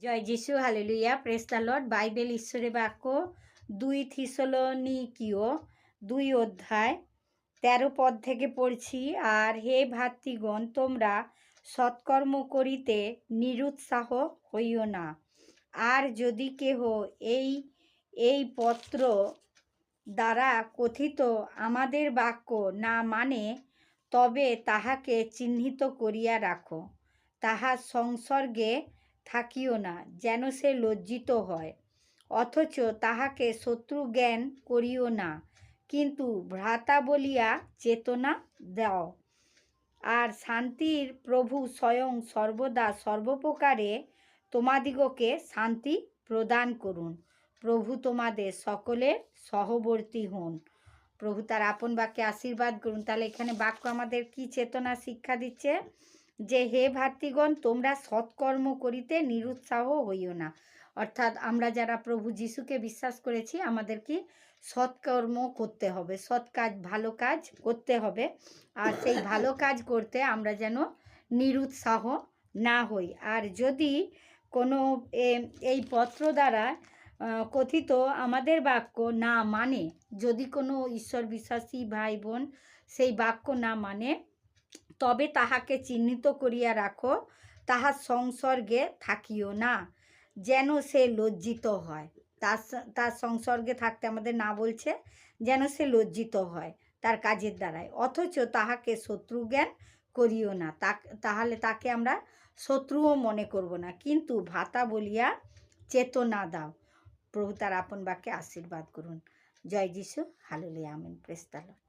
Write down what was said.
জয় যিশু, hallelujah, praise the lord. Bible ঈশ্বরের বাক্য 2 থিসলনিকীয় 2 অধ্যায় 13 পদ থেকে পড়ছি। আর হে ভাতৃগণ, তোমরা সৎকর্ম করিতে নিরুৎসাহ হইও না। আর যদি কেহ এই এই পত্র দ্বারা কথিত আমাদের বাক্য না মানে, তবে তাহাকে চিহ্নিত করিয়া রাখো, তাহার সংসর্গে থাকিও না, যেন সে লজ্জিত হয়। অথচ তাহাকে শত্রু জ্ঞান করিও না, কিন্তু ভ্রাতা বলিয়া চেতনা দাও। আর শান্তির প্রভু স্বয়ং সর্বদা সর্বপ্রকারে তোমাদিগকে শান্তি প্রদান করুন। প্রভু তোমাদের সকলের সহবর্তী হন। প্রভু তার আপন বাক্যে আশীর্বাদ করুন। তাহলে এখানে বাক্য আমাদের কি চেতনা শিক্ষা দিচ্ছে? যে হে ভাতৃগণ, তোমরা সৎকর্ম করিতে নিরুৎসাহ হইও না। অর্থাৎ আমরা যারা প্রভু যিশুকে বিশ্বাস করেছি, আমাদের কি সৎকর্ম করতে হবে, সৎ কাজ, ভালো কাজ করতে হবে। আর সেই ভালো কাজ করতে আমরা যেন নিরুৎসাহ না হই। আর যদি কোনো এই পত্র দ্বারা কথিত আমাদের বাক্য না মানে, যদি কোনো ঈশ্বর বিশ্বাসী ভাই বোন সেই বাক্য না মানে, তবে তাহাকে চিহ্নিত করিয়া রাখো, তাহার সংসর্গে থাকিও না, যেন সে লজ্জিত হয়। তার সংসর্গে থাকতে আমাদের না বলছে, যেন সে লজ্জিত হয় তার কাজের দ্বারায়। অথচ তাহাকে শত্রু জ্ঞান করিও না, তাহলে তাকে আমরা শত্রুও মনে করব না, কিন্তু ভাতা বলিয়া চেতনা দাও। প্রভু তার আপন বাক্যে আশীর্বাদ করুন। জয় যিশু, hallelujah, amen, praise the Lord.